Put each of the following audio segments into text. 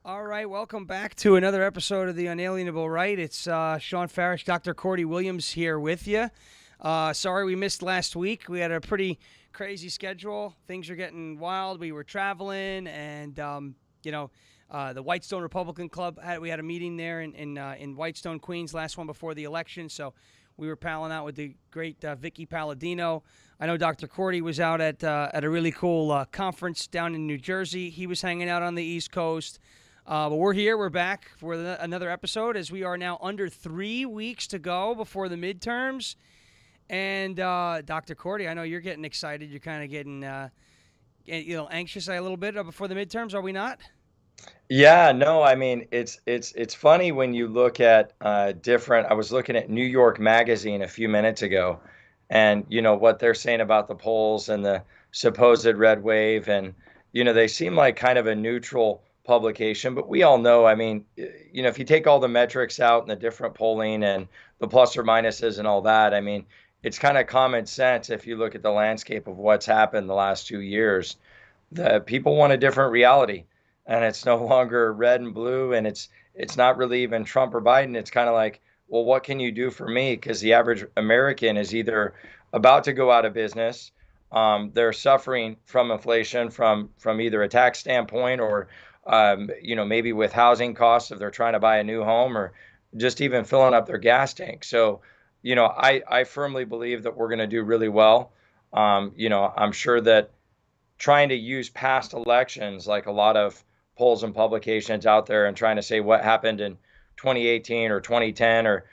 All right, welcome back to another episode of the Unalienable Right. It's Shawn Farash, Dr. Cordie Williams here with you. Sorry we missed last week. We had a pretty crazy schedule. Things are getting wild. We were traveling, and the Whitestone Republican Club we had a meeting there in Whitestone, Queens, last one before the election. So we were palling out with the great Vicky Palladino. I know Dr. Cordie was out at a really cool conference down in New Jersey. He was hanging out on the East Coast. But we're here. We're back for another episode as we are now under 3 weeks to go before the midterms. And Dr. Cordie, I know you're getting excited. You're kind of getting anxious a little bit before the midterms. Are we not? Yeah, no, I mean it's funny when you look at different. I was looking at New York Magazine a few minutes ago, and what they're saying about the polls and the supposed red wave, and they seem like kind of a neutral publication, but we all know, I mean, if you take all the metrics out and the different polling and the plus or minuses and all that, I mean, it's kind of common sense if you look at the landscape of what's happened the last 2 years, that people want a different reality, and it's no longer red and blue, and it's not really even Trump or Biden. It's kind of like, well, what can you do for me? Because the average American is either about to go out of business, they're suffering from inflation from either a tax standpoint or maybe with housing costs if they're trying to buy a new home or just even filling up their gas tank. So, I firmly believe that we're going to do really well. I'm sure that trying to use past elections, like a lot of polls and publications out there, and trying to say what happened in 2018 or 2010 or,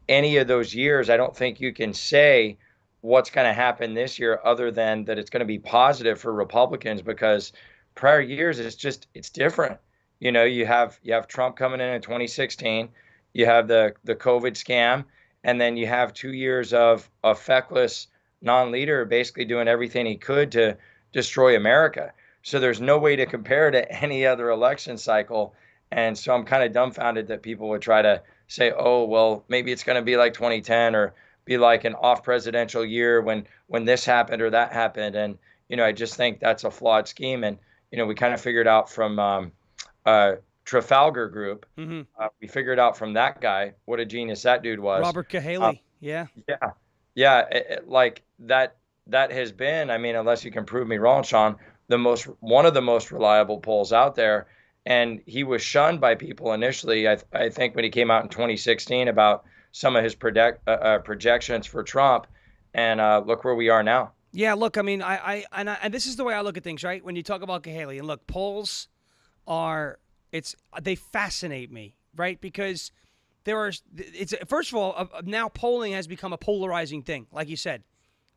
any of those years, I don't think you can say what's going to happen this year other than that it's going to be positive for Republicans, because prior years it's different. You have Trump coming in 2016, you have the COVID scam, and then you have 2 years of a feckless non-leader basically doing everything he could to destroy America. So there's no way to compare to any other election cycle. And so I'm kind of dumbfounded that people would try to say, oh, well, maybe it's going to be like 2010 or be like an off presidential year when this happened or that happened. And, I just think that's a flawed scheme. And, we kind of figured out from Trafalgar Group, we figured out from that guy what a genius that dude was. Robert Cahaley. Yeah. Yeah. Yeah. Like that has been, I mean, unless you can prove me wrong, Shawn, one of the most reliable polls out there. And he was shunned by people initially. I think when he came out in 2016 about some of his projections for Trump, and look where we are now. Yeah, look, I mean, and this is the way I look at things, right? When you talk about Cahaley, and look, polls they fascinate me, right? Because first of all, now polling has become a polarizing thing. Like you said,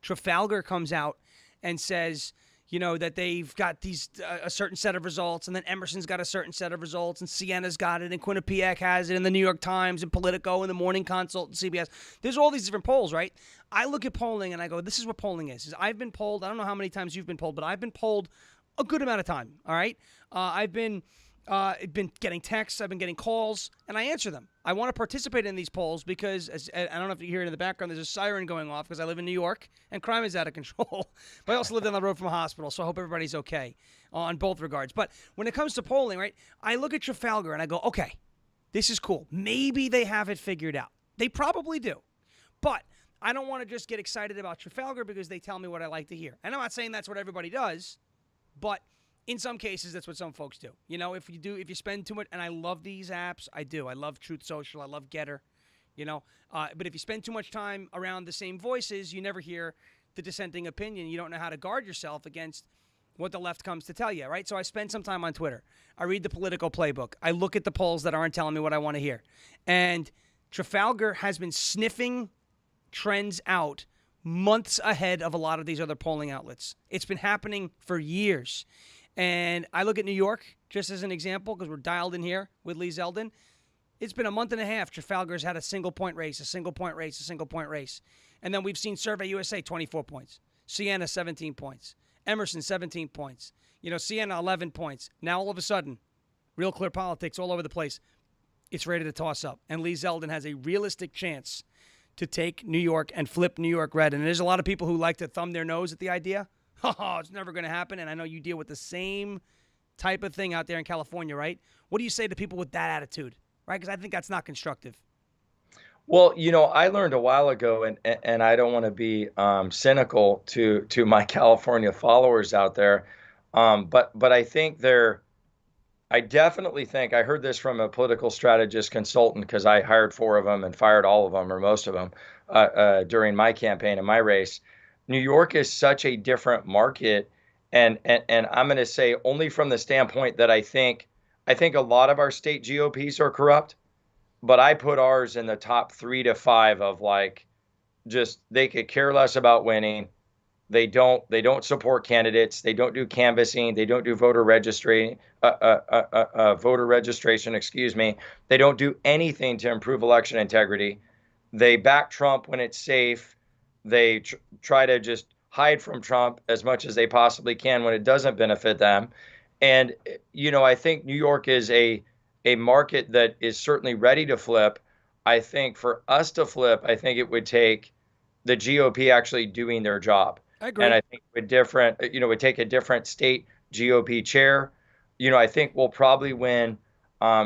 Trafalgar comes out and says, that they've got a certain set of results, and then Emerson's got a certain set of results, and Sienna's got it, and Quinnipiac has it, and the New York Times, and Politico, and the Morning Consult, and CBS. There's all these different polls, right? I look at polling, and I go, this is what polling is I've been polled. I don't know how many times you've been polled, but I've been polled a good amount of time, all right? I've been getting texts, I've been getting calls, and I answer them. I want to participate in these polls because, I don't know if you hear it in the background, there's a siren going off because I live in New York and crime is out of control. But I also live down the road from a hospital, so I hope everybody's okay on both regards. But when it comes to polling, right, I look at Trafalgar and I go, okay, this is cool. Maybe they have it figured out. They probably do. But I don't want to just get excited about Trafalgar because they tell me what I like to hear. And I'm not saying that's what everybody does, but in some cases, that's what some folks do. If you spend too much, and I love these apps, I do. I love Truth Social, I love Getter, but if you spend too much time around the same voices, you never hear the dissenting opinion. You don't know how to guard yourself against what the left comes to tell you, right? So I spend some time on Twitter. I read the Political Playbook. I look at the polls that aren't telling me what I want to hear. And Trafalgar has been sniffing trends out months ahead of a lot of these other polling outlets. It's been happening for years. And I look at New York, just as an example, because we're dialed in here with Lee Zeldin. It's been a month and a half. Trafalgar's had a single-point race, a single-point race, a single-point race. And then we've seen Survey USA, 24 points. Sienna, 17 points. Emerson, 17 points. Sienna, 11 points. Now, all of a sudden, Real Clear Politics all over the place. It's ready to toss up. And Lee Zeldin has a realistic chance to take New York and flip New York red. And there's a lot of people who like to thumb their nose at the idea. Oh, it's never going to happen. And I know you deal with the same type of thing out there in California, right? What do you say to people with that attitude, right? Because I think that's not constructive. Well, I learned a while ago, and I don't want to be cynical to my California followers out there, but I definitely think I heard this from a political strategist consultant because I hired four of them and fired all of them or most of them during my campaign and my race. New York is such a different market, and I'm going to say only from the standpoint that I think a lot of our state GOPs are corrupt, but I put ours in the top 3 to 5 of like just they could care less about winning. They don't support candidates. They don't do canvassing. They don't do voter registration. Excuse me. They don't do anything to improve election integrity. They back Trump when it's safe. They try to just hide from Trump as much as they possibly can when it doesn't benefit them. And I think New York is a market that is certainly ready to flip. I think for us to flip, I think it would take the GOP actually doing their job. I agree. And I think would take a different state GOP chair. I think we'll probably win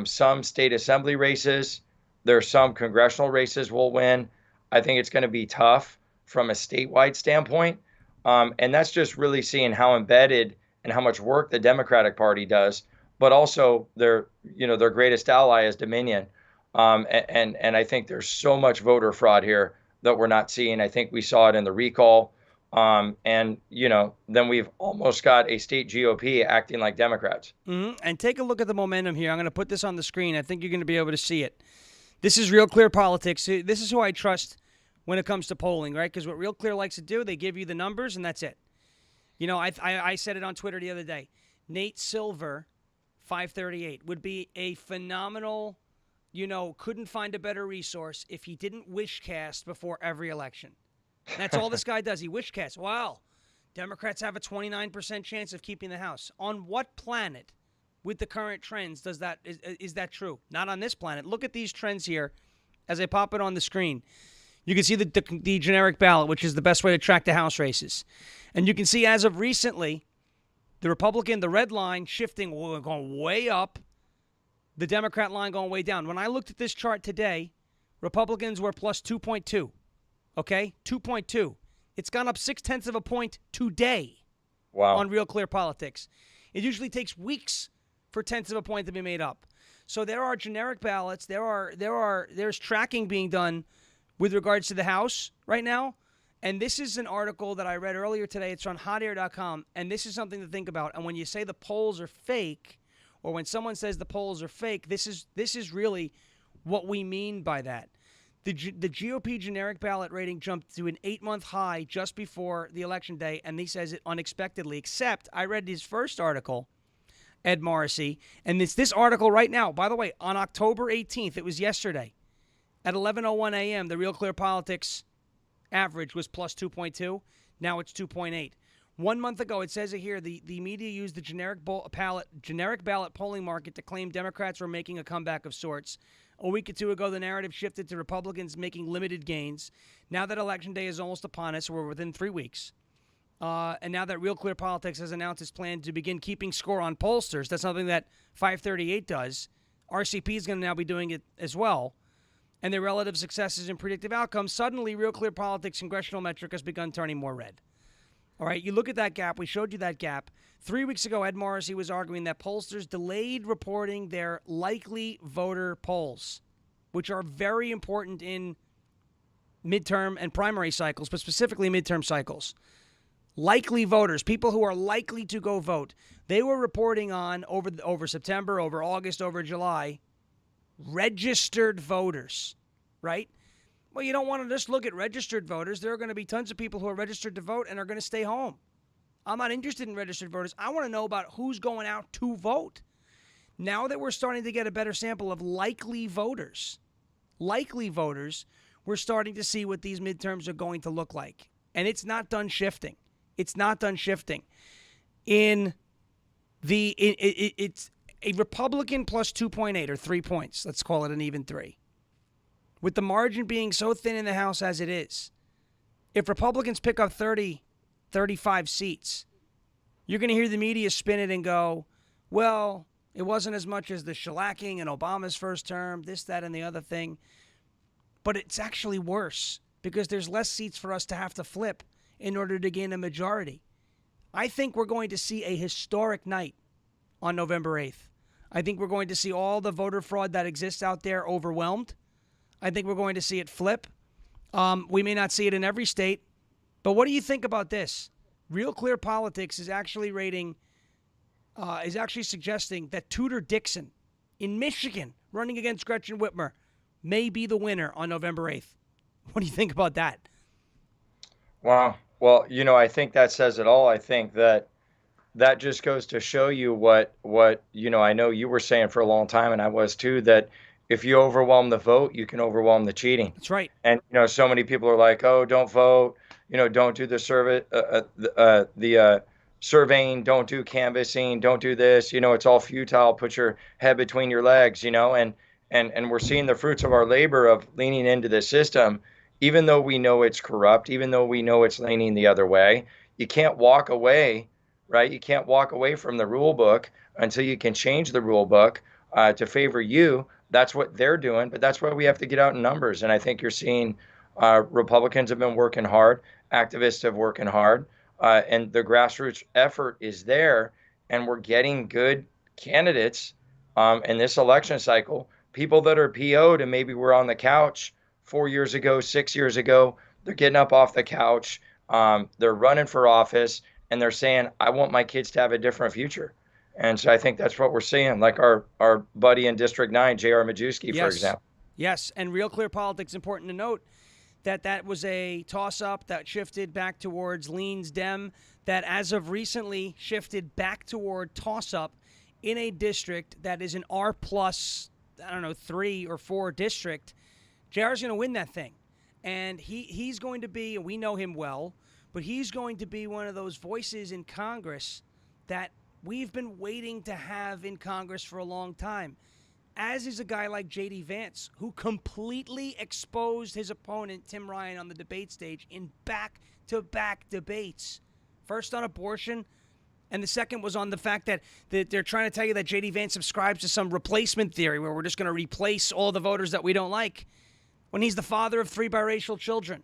some state assembly races. There's some congressional races we'll win. I think it's going to be tough from a statewide standpoint. And that's just really seeing how embedded and how much work the Democratic Party does, but also their greatest ally is Dominion. And I think there's so much voter fraud here that we're not seeing. I think we saw it in the recall. And then we've almost got a state GOP acting like Democrats. Mm-hmm. And take a look at the momentum here. I'm going to put this on the screen. I think you're going to be able to see it. This is Real Clear Politics. This is who I trust when it comes to polling, right? Because what Real Clear likes to do, they give you the numbers, and that's it. I said it on Twitter the other day. Nate Silver, 538, would be a phenomenal, couldn't find a better resource if he didn't wish cast before every election. That's all this guy does. He wish casts. Wow, Democrats have a 29% chance of keeping the House. On what planet, with the current trends, is that true? Not on this planet. Look at these trends here as I pop it on the screen. You can see the generic ballot, which is the best way to track the House races. And you can see as of recently, the Republican, the red line shifting, going way up, the Democrat line going way down. When I looked at this chart today, Republicans were plus 2.2. Okay, 2.2. It's gone up 0.6 of a point today. Wow. On Real Clear Politics. It usually takes weeks for tenths of a point to be made up. So there are generic ballots. There's tracking being done with regards to the House right now. And this is an article that I read earlier today. It's on hotair.com. And this is something to think about. And when you say the polls are fake, or when someone says the polls are fake, this is really what we mean by that. The GOP generic ballot rating jumped to an 8-month high just before the election day, and he says it unexpectedly, except I read his first article, Ed Morrissey, and it's this article right now. By the way, on October 18th, it was yesterday, at 11:01 a.m., the Real Clear Politics average was plus 2.2. Now it's 2.8. 1 month ago, it says it here, the media used the generic ballot polling market to claim Democrats were making a comeback of sorts. A week or two ago, the narrative shifted to Republicans making limited gains. Now that Election Day is almost upon us, we're within 3 weeks. And now that Real Clear Politics has announced its plan to begin keeping score on pollsters, that's something that 538 does. RCP is going to now be doing it as well. And their relative successes and predictive outcomes, suddenly Real Clear Politics congressional metric has begun turning more red. All right, you look at that gap. We showed you that gap. 3 weeks ago, Ed Morrissey was arguing that pollsters delayed reporting their likely voter polls, which are very important in midterm and primary cycles, but specifically midterm cycles. Likely voters, people who are likely to go vote, they were reporting on over September, over August, over July, registered voters, right? Well, you don't want to just look at registered voters. There are going to be tons of people who are registered to vote and are going to stay home. I'm not interested in registered voters. I want to know about who's going out to vote. Now that we're starting to get a better sample of likely voters, we're starting to see what these midterms are going to look like. And it's not done shifting. It's a Republican plus 2.8 or 3 points. Let's call it an even 3. With the margin being so thin in the House as it is, if Republicans pick up 30, 35 seats, you're going to hear the media spin it and go, Well, it wasn't as much as the shellacking in Obama's first term, this, that, and the other thing. But it's actually worse because there's less seats for us to have to flip in order to gain a majority. I think we're going to see a historic night on November 8th. I think we're going to see all the voter fraud that exists out there overwhelmed. I think we're going to see it flip. We may not see it in every state, but what do you think about this? Real Clear Politics is actually suggesting that Tudor Dixon in Michigan, running against Gretchen Whitmer, may be the winner on November 8th. What do you think about that? Wow. Well, I think that says it all. I think that just goes to show you what I know you were saying for a long time, and I was too, that if you overwhelm the vote, you can overwhelm the cheating. That's right. And so many people are like, oh, don't vote, don't do the survey, the surveying, don't do canvassing, don't do this, it's all futile. Put your head between your legs, and we're seeing the fruits of our labor of leaning into the system, even though we know it's corrupt, even though we know it's leaning the other way. You can't walk away, right? You can't walk away from the rule book until you can change the rule book to favor you. That's what they're doing, but that's why we have to get out in numbers. And I think you're seeing Republicans have been working hard, activists have working hard, and the grassroots effort is there, and we're getting good candidates in this election cycle. People that are PO'd and maybe were on the couch 4 years ago, 6 years ago, they're getting up off the couch. They're running for office, and they're saying, I want my kids to have a different future. And so I think that's what we're seeing, like our buddy in District 9, J.R. Majewski, for example. Yes, and Real Clear Politics, important to note that was a toss-up that shifted back towards leans Dem, that as of recently shifted back toward toss-up in a district that is an R plus, 3 or 4 district. JR's going to win that thing. And he's going to be, and we know him well, but he's going to be one of those voices in Congress that we've been waiting to have in Congress for a long time, as is a guy like J.D. Vance, who completely exposed his opponent, Tim Ryan, on the debate stage in back-to-back debates. First on abortion, and the second was on the fact that they're trying to tell you that J.D. Vance subscribes to some replacement theory where we're just going to replace all the voters that we don't like, when he's the father of 3 biracial children.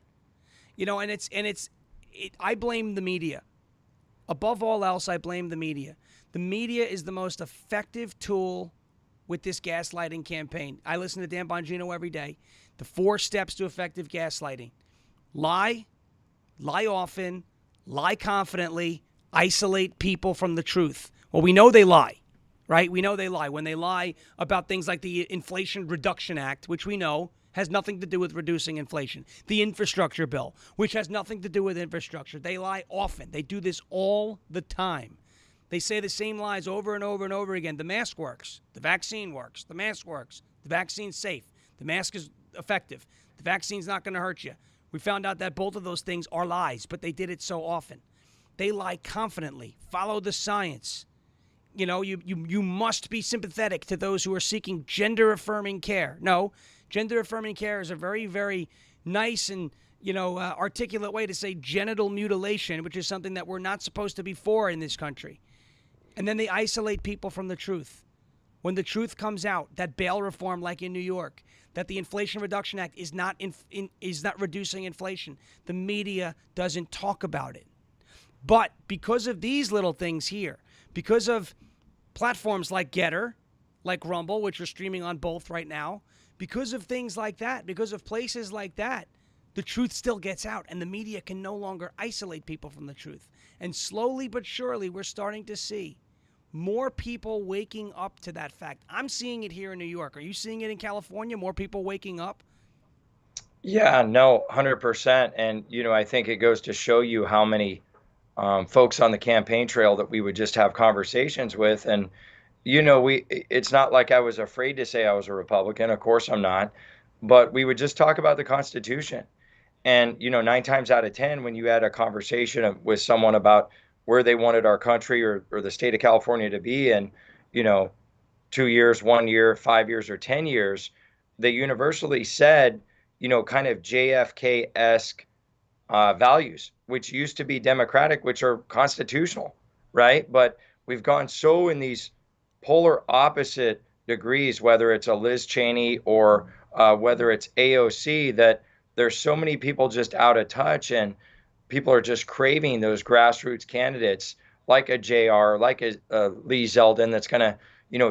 I blame the media. Above all else, I blame the media. The media is the most effective tool with this gaslighting campaign. I listen to Dan Bongino every day. The 4 steps to effective gaslighting: lie often, lie confidently, isolate people from the truth. Well, we know they lie, right? We know they lie. When they lie about things like the Inflation Reduction Act, which we know has nothing to do with reducing inflation. The infrastructure bill, which has nothing to do with infrastructure. They lie often. They do this all the time. They say the same lies over and over and over again. The mask works. The vaccine works. The mask works. The vaccine's safe. The mask is effective. The vaccine's not going to hurt you. We found out that both of those things are lies, but they did it so often. They lie confidently. Follow the science. You must be sympathetic to those who are seeking gender-affirming care. No, gender-affirming care is a very, very nice and articulate way to say genital mutilation, which is something that we're not supposed to be for in this country. And then they isolate people from the truth. When the truth comes out that bail reform, like in New York, that the Inflation Reduction Act is not reducing inflation, the media doesn't talk about it. But because of these little things here, because of platforms like Getter, like Rumble, which are streaming on both right now, because of things like that, because of places like that, the truth still gets out, and the media can no longer isolate people from the truth. And slowly but surely, we're starting to see more people waking up to that fact. I'm seeing it here in New York. Are you seeing it in California? More people waking up? Yeah, no, 100%. And, I think it goes to show you how many folks on the campaign trail that we would just have conversations with. And, it's not like I was afraid to say I was a Republican. Of course I'm not. But we would just talk about the Constitution. And, 9 times out of 10, when you had a conversation with someone about where they wanted our country or the state of California to be in, 2 years, 1 year, 5 years, or 10 years, they universally said, kind of JFK-esque values, which used to be democratic, which are constitutional, right? But we've gone so in these polar opposite degrees, whether it's a Liz Cheney or whether it's AOC, that there's so many people just out of touch, and people are just craving those grassroots candidates like a JR, like a Lee Zeldin, that's going to,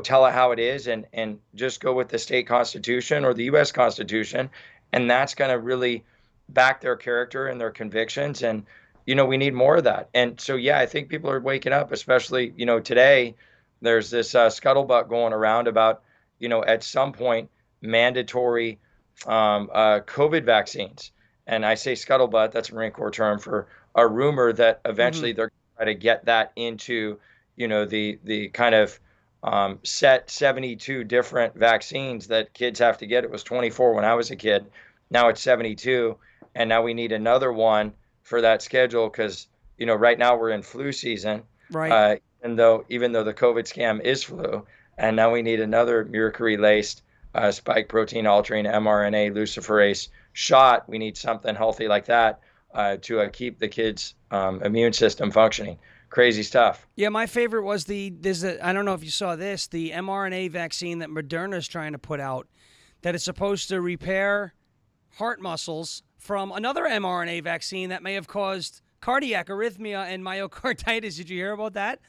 tell it how it is, and just go with the state constitution or the U.S. Constitution, and that's going to really back their character and their convictions. And we need more of that. And so, yeah, I think people are waking up, especially today. There's this scuttlebutt going around about at some point mandatory COVID vaccines. And I say scuttlebutt, that's a Marine Corps term for a rumor that eventually they're going to try to get that into, the kind of set 72 different vaccines that kids have to get. It was 24 when I was a kid. Now it's 72. And now we need another one for that schedule because, right now we're in flu season. Right. Even though the COVID scam is flu. And now we need another mercury-laced spike protein altering mRNA luciferase shot. We need something healthy like that to keep the kids' immune system functioning. Crazy stuff. Yeah, my favorite was I don't know if you saw this, the mRNA vaccine that Moderna is trying to put out, that is supposed to repair heart muscles from another mRNA vaccine that may have caused cardiac arrhythmia and myocarditis. Did you hear about that?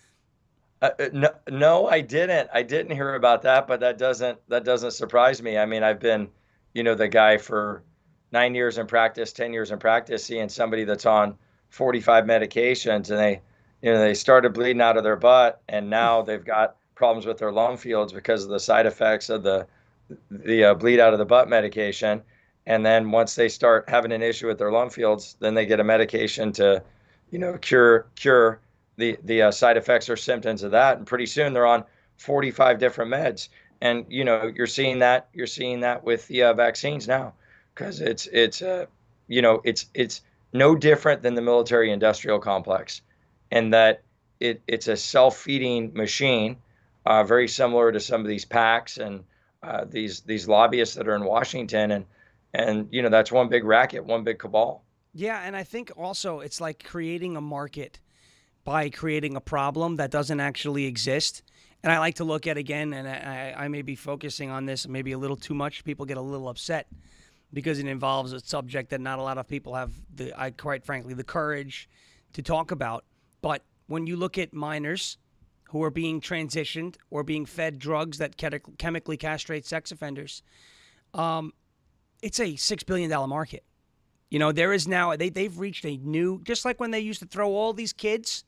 No, I didn't. I didn't hear about that, but that doesn't surprise me. I mean, I've been, the guy for 9 years in practice, 10 years in practice, seeing somebody that's on 45 medications, and they started bleeding out of their butt, and now they've got problems with their lung fields because of the side effects of the bleed out of the butt medication. And then once they start having an issue with their lung fields, then they get a medication to, cure the side effects or symptoms of that. And pretty soon they're on 45 different meds. And, you're seeing that with the vaccines now, because it's no different than the military industrial complex, and that it's a self-feeding machine, very similar to some of these PACs and these lobbyists that are in Washington. And that's one big racket, one big cabal. Yeah, and I think also it's like creating a market by creating a problem that doesn't actually exist. And I like to look at, again, and I may be focusing on this maybe a little too much. People get a little upset because it involves a subject that not a lot of people have, quite frankly, the courage to talk about. But when you look at minors who are being transitioned or being fed drugs that chemically castrate sex offenders, it's a $6 billion market. There is now, they've reached a new, just like when they used to throw all these kids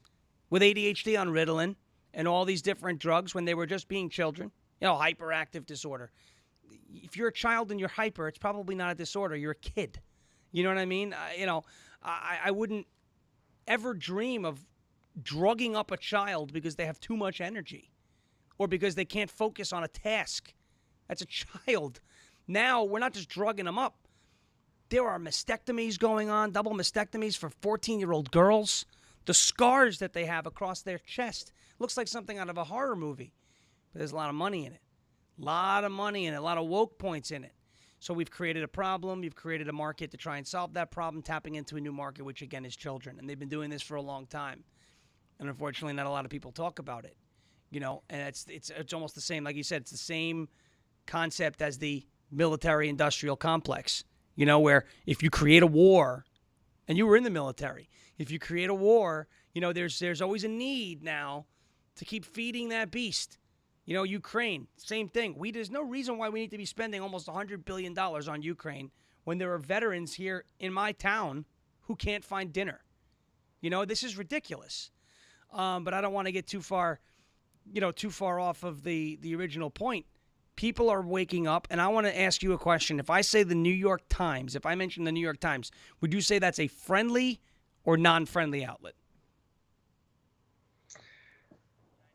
with ADHD on Ritalin and all these different drugs when they were just being children, hyperactive disorder. If you're a child and you're hyper, it's probably not a disorder. You're a kid. You know what I mean? I wouldn't ever dream of drugging up a child because they have too much energy or because they can't focus on a task. That's a child. Now, we're not just drugging them up. There are mastectomies going on, double mastectomies for 14-year-old girls. The scars that they have across their chest looks like something out of a horror movie. But there's a lot of money in it. A lot of money in it, a lot of woke points in it. So we've created a problem. You've created a market to try and solve that problem, tapping into a new market, which, again, is children. And they've been doing this for a long time. And unfortunately, not a lot of people talk about it. And it's almost the same. Like you said, it's the same concept as the military-industrial complex, where if you create a war, and you were in the military, if you create a war, there's always a need now to keep feeding that beast. Ukraine, same thing. There's no reason why we need to be spending almost $100 billion on Ukraine when there are veterans here in my town who can't find dinner. This is ridiculous. But I don't want to get too far off of the original point. People are waking up, and I want to ask you a question. If I say the New York Times, if I mention the New York Times, would you say that's a friendly or non-friendly outlet?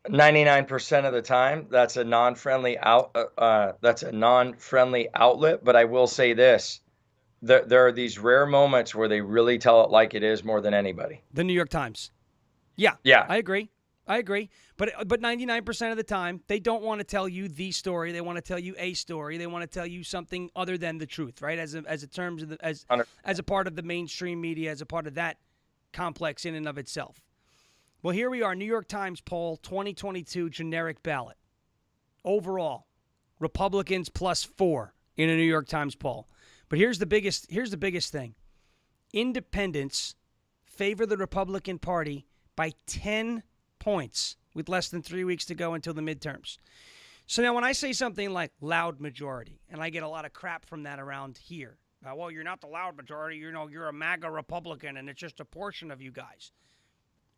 99% of the time, that's a non-friendly outlet. But I will say this: there are these rare moments where they really tell it like it is more than anybody. The New York Times. Yeah. I agree. But 99% of the time, they don't want to tell you the story. They want to tell you a story. They want to tell you something other than the truth, right? As a part of the mainstream media, as a part of that complex in and of itself. Well, here we are, New York Times poll, 2022 generic ballot. overall. Republicans +4 in a New York Times poll. But here's the biggest thing. Independents favor the Republican Party by 10 points with less than 3 weeks to go until the midterms. So now when I say something like loud majority, and I get a lot of crap from that around here, well, you're not the loud majority, you're a MAGA Republican and it's just a portion of you guys.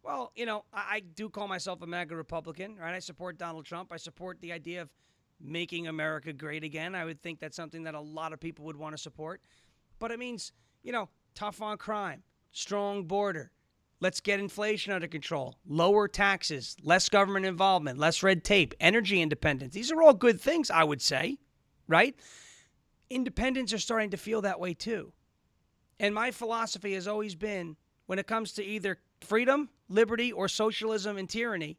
Well, I do call myself a MAGA Republican, right? I support Donald Trump. I support the idea of making America great again. I would think that's something that a lot of people would want to support. But it means, tough on crime, strong border. Let's get inflation under control, lower taxes, less government involvement, less red tape, energy independence. These are all good things, I would say, right? Independents are starting to feel that way too. And my philosophy has always been, when it comes to either freedom, liberty, or socialism and tyranny,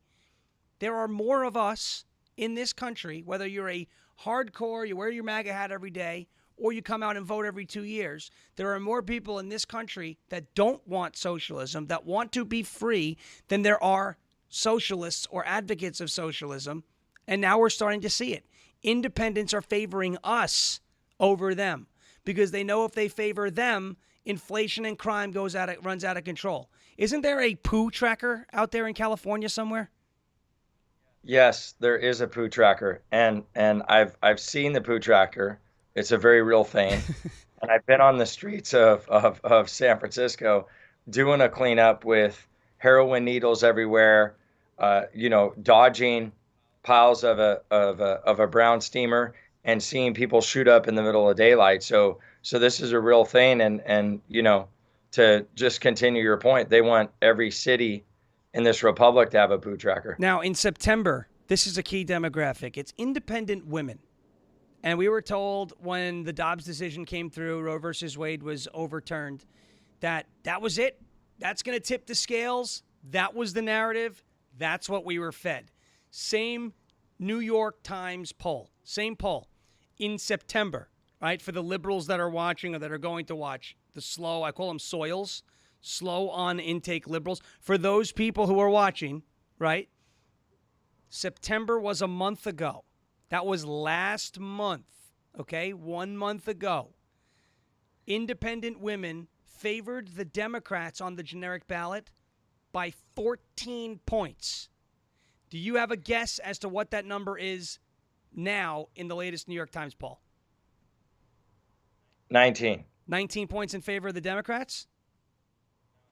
there are more of us in this country, whether you're a hardcore, you wear your MAGA hat every day, or you come out and vote every 2 years, there are more people in this country that don't want socialism, that want to be free, than there are socialists or advocates of socialism. And now we're starting to see it. Independents are favoring us over them because they know if they favor them, inflation and crime runs out of control. Isn't there a poo tracker out there in California somewhere? Yes, there is a poo tracker, and I've seen the poo tracker. It's a very real thing, and I've been on the streets of San Francisco doing a cleanup with heroin needles everywhere, dodging piles of a brown steamer and seeing people shoot up in the middle of daylight. So this is a real thing, and to just continue your point, they want every city in this republic to have a poo tracker. Now, in September, this is a key demographic. It's independent women. And we were told when the Dobbs decision came through, Roe versus Wade was overturned, that was it. That's going to tip the scales. That was the narrative. That's what we were fed. Same New York Times poll. Same poll in September, right? For the liberals that are watching or that are going to watch, the slow, I call them soils, slow on intake liberals. For those people who are watching, right? September was a month ago. That was last month, okay? 1 month ago. Independent women favored the Democrats on the generic ballot by 14 points. Do you have a guess as to what that number is now in the latest New York Times poll? 19. 19 points in favor of the Democrats?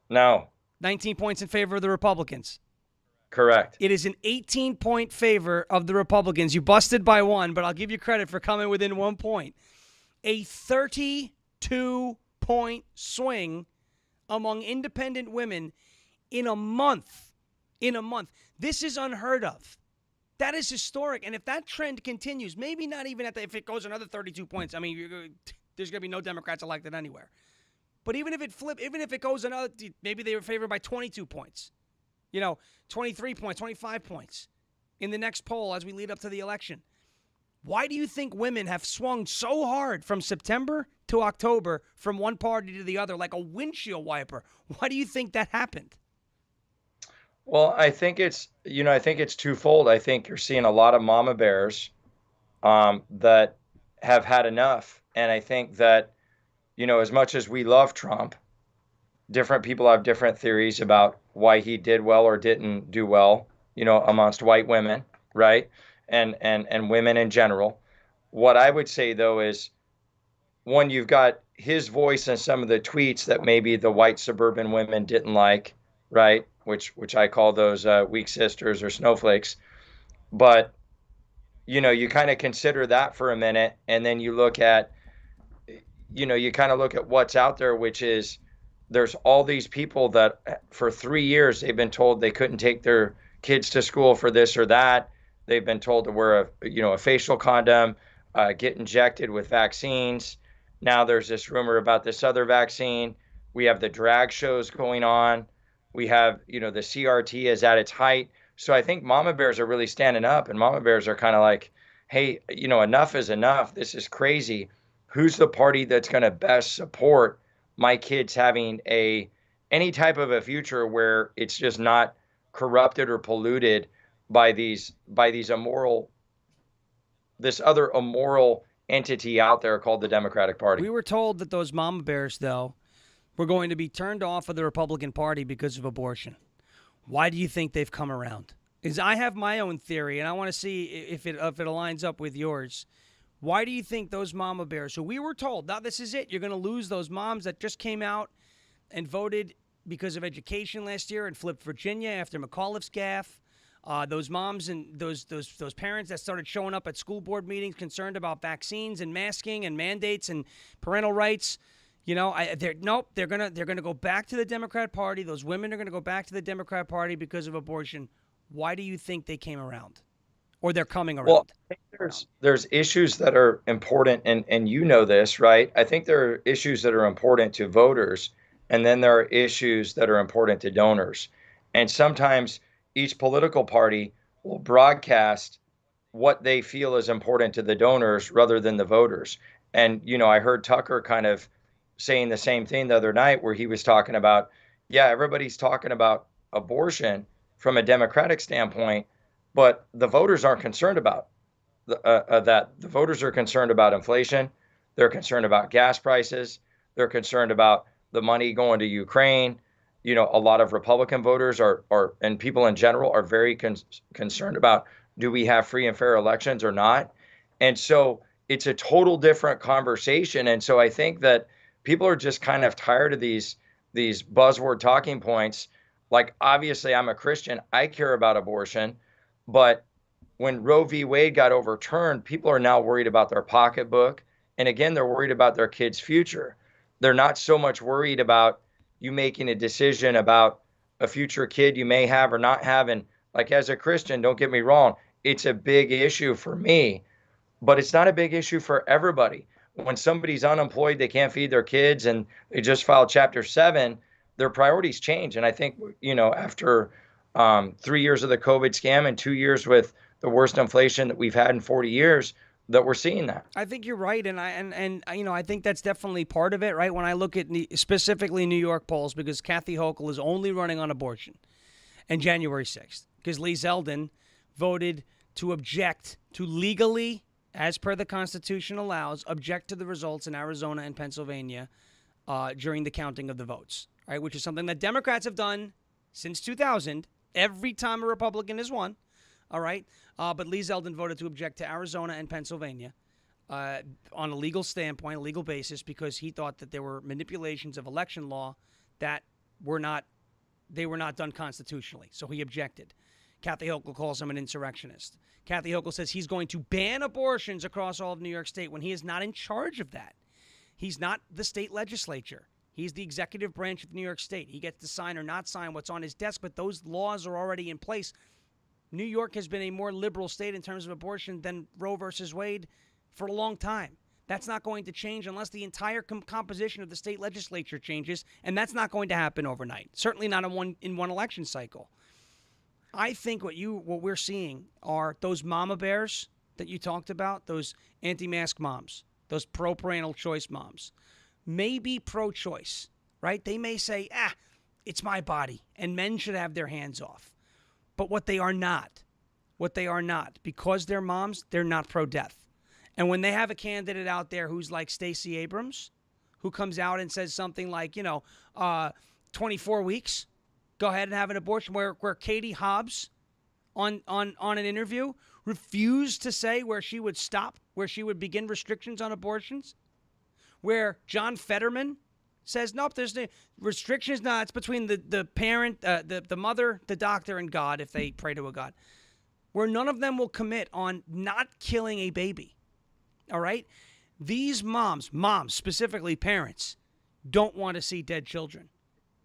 No. 19 points in favor of the Republicans? Correct. It is an 18-point favor of the Republicans. You busted by one, but I'll give you credit for coming within 1 point. A 32-point swing among independent women in a month. In a month. This is unheard of. That is historic. And if that trend continues, maybe not even if it goes another 32 points, I mean, there's going to be no Democrats elected anywhere. But even if it goes another, maybe they were favored by 22 points. 23 points, 25 points in the next poll as we lead up to the election. Why do you think women have swung so hard from September to October from one party to the other like a windshield wiper? Why do you think that happened? Well, I think it's twofold. I think you're seeing a lot of mama bears that have had enough. And I think that, as much as we love Trump, different people have different theories about why he did well or didn't do well, amongst white women, right? And women in general. What I would say, though, is one, you've got his voice and some of the tweets that maybe the white suburban women didn't like, right? Which I call those weak sisters or snowflakes. But, you kind of consider that for a minute, and then you look at, you kind of look at what's out there, which is there's all these people that for 3 years they've been told they couldn't take their kids to school for this or that. They've been told to wear a facial condom, get injected with vaccines. Now there's this rumor about this other vaccine. We have the drag shows going on. We have, the CRT is at its height. So I think mama bears are really standing up, and mama bears are kind of like, hey, enough is enough. This is crazy. Who's the party that's going to best support my kids having any type of a future where it's just not corrupted or polluted by these immoral this other immoral entity out there called the Democratic Party. We were told that those mama bears, though, were going to be turned off of the Republican Party because of abortion. Why do you think they've come around? Because I have my own theory, and I want to see if it aligns up with yours. Why do you think those mama bears, who we were told, now this is it, you're going to lose those moms that just came out and voted because of education last year and flipped Virginia after McAuliffe's gaffe, those moms and those parents that started showing up at school board meetings concerned about vaccines and masking and mandates and parental rights. You know, they're gonna go back to the Democrat Party. Those women are gonna go back to the Democrat Party because of abortion. Why do you think they came around, or they're coming around? Well, I think there's issues that are important, and you know this, right? I think there are issues that are important to voters, and then there are issues that are important to donors. And sometimes each political party will broadcast what they feel is important to the donors rather than the voters. And, you know, I heard Tucker kind of saying the same thing the other night where he was talking about, yeah, everybody's talking about abortion from a Democratic standpoint, but the voters aren't concerned about that. The voters are concerned about inflation. They're concerned about gas prices. They're concerned about the money going to Ukraine. You know, a lot of Republican voters are and people in general are very concerned about, do we have free and fair elections or not? And so it's a total different conversation. And so I think that people are just kind of tired of these buzzword talking points. Like, obviously, I'm a Christian. I care about abortion. But when Roe v. Wade got overturned, people are now worried about their pocketbook. And again, they're worried about their kids' future. They're not so much worried about you making a decision about a future kid you may have or not have. And like, as a Christian, don't get me wrong, it's a big issue for me, but it's not a big issue for everybody. When somebody's unemployed, they can't feed their kids, and they just filed Chapter 7, their priorities change. And I think, you know, after 3 years of the COVID scam and 2 years with the worst inflation that we've had in 40 years, that we're seeing that. I think you're right, and you know, I think that's definitely part of it, right? When I look at specifically New York polls, because Kathy Hochul is only running on abortion, and January 6th, because Lee Zeldin voted to object to legally, as per the Constitution allows, object to the results in Arizona and Pennsylvania during the counting of the votes, right? Which is something that Democrats have done since 2000, every time a Republican has won, all right? But Lee Zeldin voted to object to Arizona and Pennsylvania on a legal standpoint, a legal basis, because he thought that there were manipulations of election law that were not done constitutionally. So he objected. Kathy Hochul calls him an insurrectionist. Kathy Hochul says he's going to ban abortions across all of New York State when he is not in charge of that. He's not the state legislature. He's the executive branch of New York State. He gets to sign or not sign what's on his desk, but those laws are already in place. New York has been a more liberal state in terms of abortion than Roe versus Wade for a long time. That's not going to change unless the entire composition of the state legislature changes, and that's not going to happen overnight. Certainly not in one election cycle. I think what we're seeing are those mama bears that you talked about, those anti-mask moms, those pro-parental choice moms, may be pro-choice, right? They may say, it's my body, and men should have their hands off. But what they are not, because they're moms, they're not pro-death. And when they have a candidate out there who's like Stacey Abrams, who comes out and says something like, 24 weeks, go ahead and have an abortion, where Katie Hobbs on an interview refused to say where she would stop, where she would begin restrictions on abortions, where John Fetterman says, nope, there's the restrictions. No, it's between the parent, the mother, the doctor, and God, if they pray to a God, where none of them will commit on not killing a baby. All right? These moms, specifically parents, don't want to see dead children.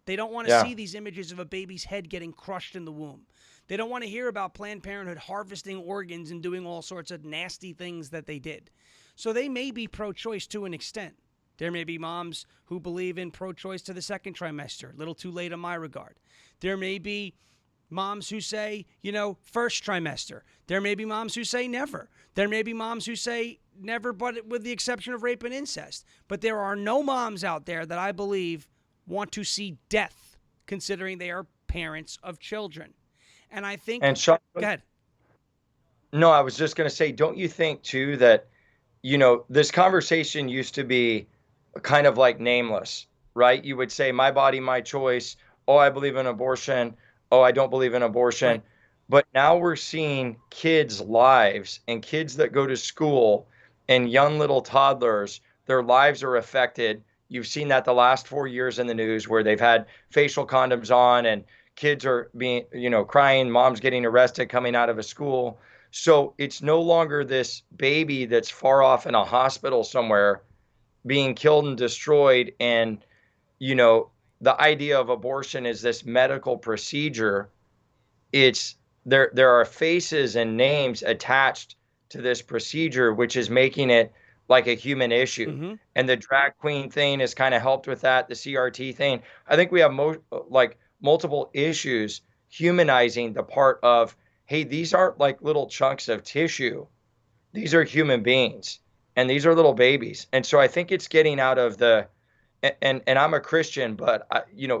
They don't want to see these images of a baby's head getting crushed in the womb. They don't want to hear about Planned Parenthood harvesting organs and doing all sorts of nasty things that they did. So they may be pro-choice to an extent. There may be moms who believe in pro-choice to the second trimester. A little too late in my regard. There may be moms who say, first trimester. There may be moms who say never. There may be moms who say never, but with the exception of rape and incest. But there are no moms out there that I believe want to see death, considering they are parents of children. And I think... And Shawn, go ahead. No, I was just going to say, don't you think too that, this conversation used to be kind of like nameless, right? You would say, my body, my choice. Oh, I believe in abortion. Oh, I don't believe in Right. abortion. But now we're seeing kids' lives and kids that go to school and young little toddlers, their lives are affected. You've seen that the last 4 years in the news where they've had facial condoms on and kids are being, crying, mom's getting arrested coming out of a school. So it's no longer this baby that's far off in a hospital somewhere being killed and destroyed. And, you know, the idea of abortion is this medical procedure. It's there are faces and names attached to this procedure, which is making it like a human issue. Mm-hmm. And the drag queen thing has kind of helped with that, the CRT thing. I think we have like multiple issues humanizing the part of, hey, these aren't like little chunks of tissue. These are human beings and these are little babies. And so I think it's getting out of the and I'm a Christian, but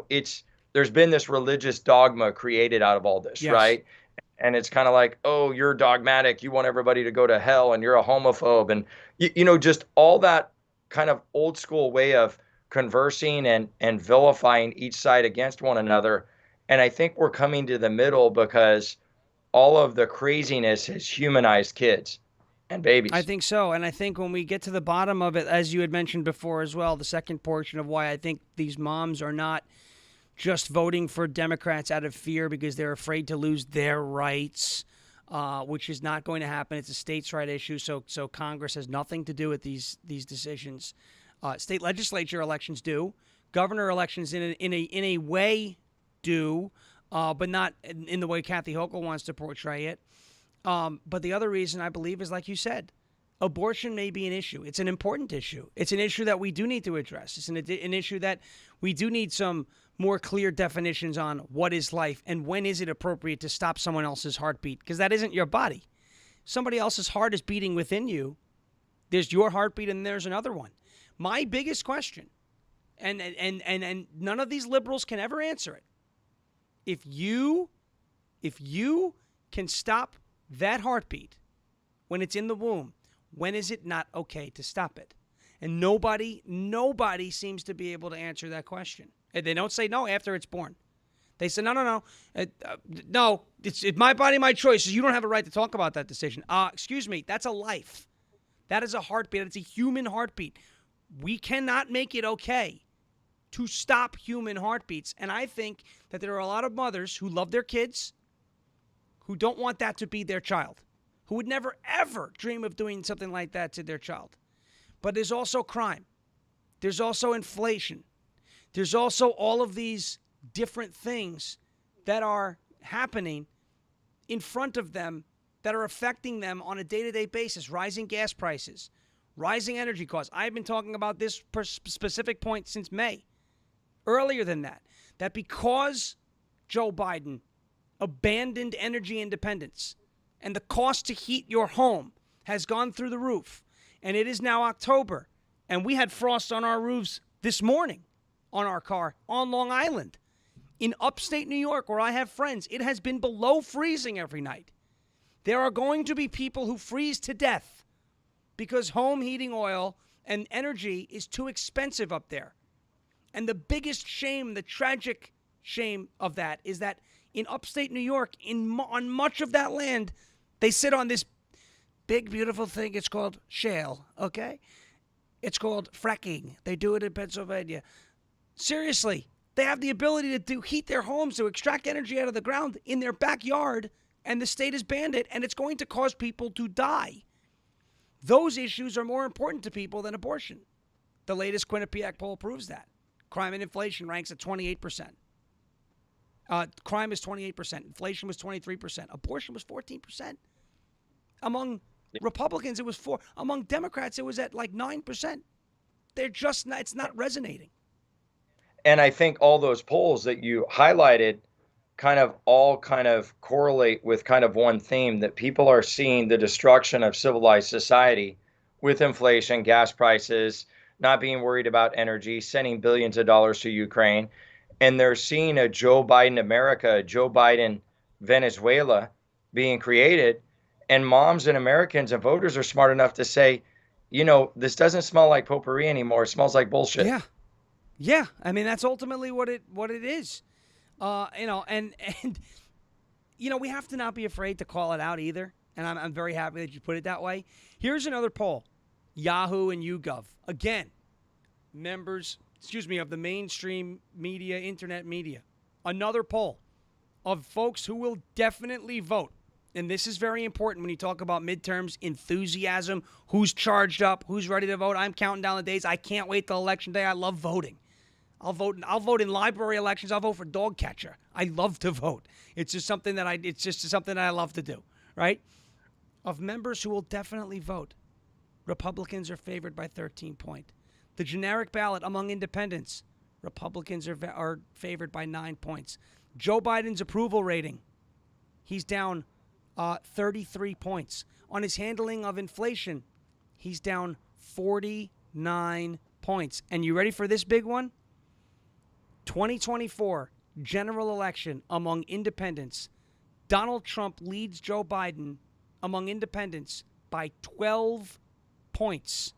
it's there's been this religious dogma created out of all this, Yes. right? And it's kind of like, oh, you're dogmatic, you want everybody to go to hell, and you're a homophobe, and just all that kind of old school way of conversing and vilifying each side against one another. And I think we're coming to the middle because all of the craziness has humanized kids and I babies. think so. And I think when we get to the bottom of it, as you had mentioned before as well, the second portion of why I think these moms are not just voting for Democrats out of fear because they're afraid to lose their rights, which is not going to happen. It's a states' right issue, so Congress has nothing to do with these decisions. State legislature elections do, governor elections in a way do, but not in the way Kathy Hochul wants to portray it. But the other reason I believe is, like you said, abortion may be an issue. It's an important issue. It's an issue that we do need to address. It's an issue that we do need some more clear definitions on what is life and when is it appropriate to stop someone else's heartbeat, because that isn't your body. Somebody else's heart is beating within you. There's your heartbeat and there's another one. My biggest question, and none of these liberals can ever answer it. If you can stop that heartbeat when it's in the womb, when is it not okay to stop it? And nobody seems to be able to answer that question. And they don't say no after it's born. They say, no. No, it's my body, my choice. You don't have a right to talk about that decision. Excuse me, that's a life. That is a heartbeat. It's a human heartbeat. We cannot make it okay to stop human heartbeats. And I think that there are a lot of mothers who love their kids, who don't want that to be their child, who would never, ever dream of doing something like that to their child. But there's also crime. There's also inflation. There's also all of these different things that are happening in front of them that are affecting them on a day-to-day basis. Rising gas prices, rising energy costs. I've been talking about this specific point since May. Earlier than that, that because Joe Biden abandoned energy independence and the cost to heat your home has gone through the roof, and it is now October, and we had frost on our roofs this morning on our car on Long Island. In upstate New York, where I have friends, it has been below freezing every night. There are going to be people who freeze to death because home heating oil and energy is too expensive up there. And the biggest shame, the tragic shame of that, is that in upstate New York, on much of that land, they sit on this big, beautiful thing. It's called shale, okay? It's called fracking. They do it in Pennsylvania. Seriously, they have the ability to heat their homes, to extract energy out of the ground in their backyard, and the state has banned it, and it's going to cause people to die. Those issues are more important to people than abortion. The latest Quinnipiac poll proves that. Crime and inflation ranks at 28%. Crime is 28%. Inflation was 23%. Abortion was 14%. Among Republicans, it was 4%. Among Democrats, it was at like 9%. They're just not, it's not resonating. And I think all those polls that you highlighted kind of correlate with kind of one theme, that people are seeing the destruction of civilized society with inflation, gas prices, not being worried about energy, sending billions of dollars to Ukraine. And they're seeing a Joe Biden America, a Joe Biden Venezuela being created. and moms and Americans and voters are smart enough to say, this doesn't smell like potpourri anymore. It smells like bullshit. Yeah. Yeah. I mean, that's ultimately what it is. And we have to not be afraid to call it out either. And I'm very happy that you put it that way. Here's another poll. Yahoo and YouGov. Again, members, of the mainstream media, internet media. Another poll of folks who will definitely vote. And this is very important when you talk about midterms, enthusiasm, who's charged up, who's ready to vote. I'm counting down the days. I can't wait till election day. I love voting. I'll vote in library elections. I'll vote for dog catcher. I love to vote. It's just something that I love to do, right? Of members who will definitely vote, Republicans are favored by 13 points. The generic ballot among independents, Republicans are favored by 9 points. Joe Biden's approval rating, he's down 33 points. On his handling of inflation, he's down 49 points. And you ready for this big one? 2024 general election among independents. Donald Trump leads Joe Biden among independents by 12 points.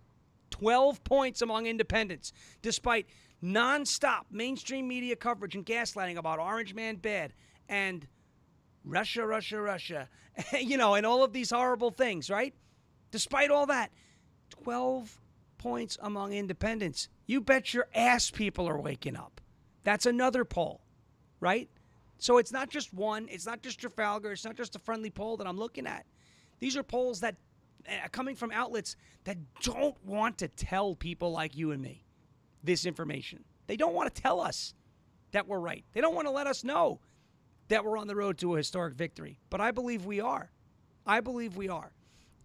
12 points among independents, despite nonstop mainstream media coverage and gaslighting about Orange Man bad and Russia, and all of these horrible things, right? Despite all that, 12 points among independents. You bet your ass people are waking up. That's another poll, right? So it's not just one. It's not just Trafalgar. It's not just a friendly poll that I'm looking at. These are polls that are coming from outlets that don't want to tell people like you and me this information. They don't want to tell us that we're right. They don't want to let us know that we're on the road to a historic victory. But I believe we are.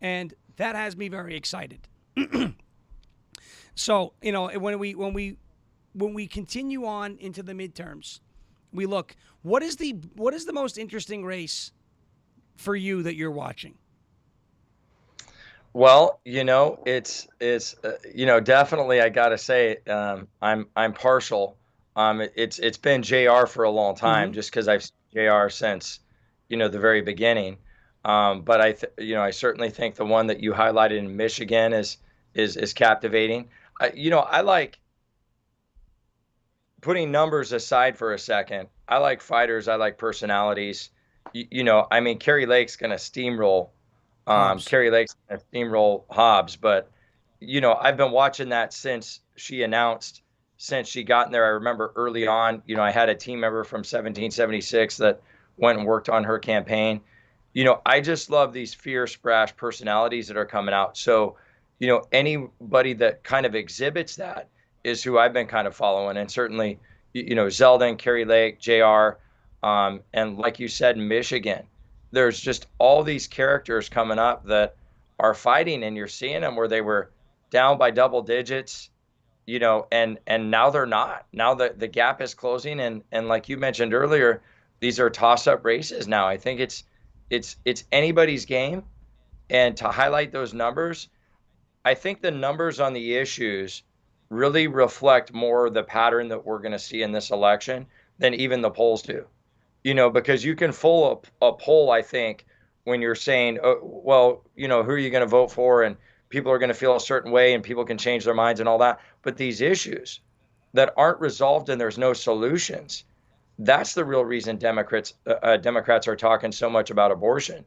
And that has me very excited. So, when we continue on into the midterms, we look, what is the most interesting race for you that you're watching? Well, it's definitely, I gotta say, I'm partial. It's been JR for a long time, just because I've seen JR since the very beginning. But I certainly think the one that you highlighted in Michigan is captivating. I like, putting numbers aside for a second, I like fighters. I like personalities. Kerry Lake's going to steamroll. Kerry Lake's going to steamroll Hobbs. But, I've been watching that since she got in there. I remember early on, I had a team member from 1776 that went and worked on her campaign. I just love these fierce, brash personalities that are coming out. So, anybody that kind of exhibits that is who I've been kind of following. And certainly, Zeldin, Kerry Lake, JR, and like you said, Michigan, there's just all these characters coming up that are fighting, and you're seeing them where they were down by double digits, and now they're not. Now the gap is closing. And like you mentioned earlier, these are toss-up races now. I think it's anybody's game. And to highlight those numbers, I think the numbers on the issues really reflect more the pattern that we're going to see in this election than even the polls do. Because you can fool a poll, I think, when you're saying, oh, well, who are you going to vote for? And people are going to feel a certain way and people can change their minds and all that. But these issues that aren't resolved and there's no solutions, that's the real reason Democrats are talking so much about abortion.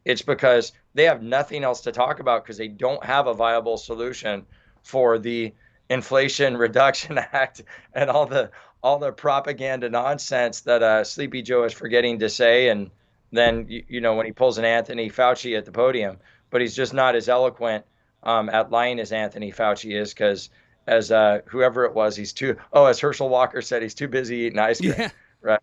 It's because they have nothing else to talk about because they don't have a viable solution for the Inflation Reduction Act and all the propaganda nonsense that Sleepy Joe is forgetting to say. And then, when he pulls an Anthony Fauci at the podium, but he's just not as eloquent at lying as Anthony Fauci is, because as whoever it was, as Herschel Walker said, he's too busy eating ice cream. Yeah. Right.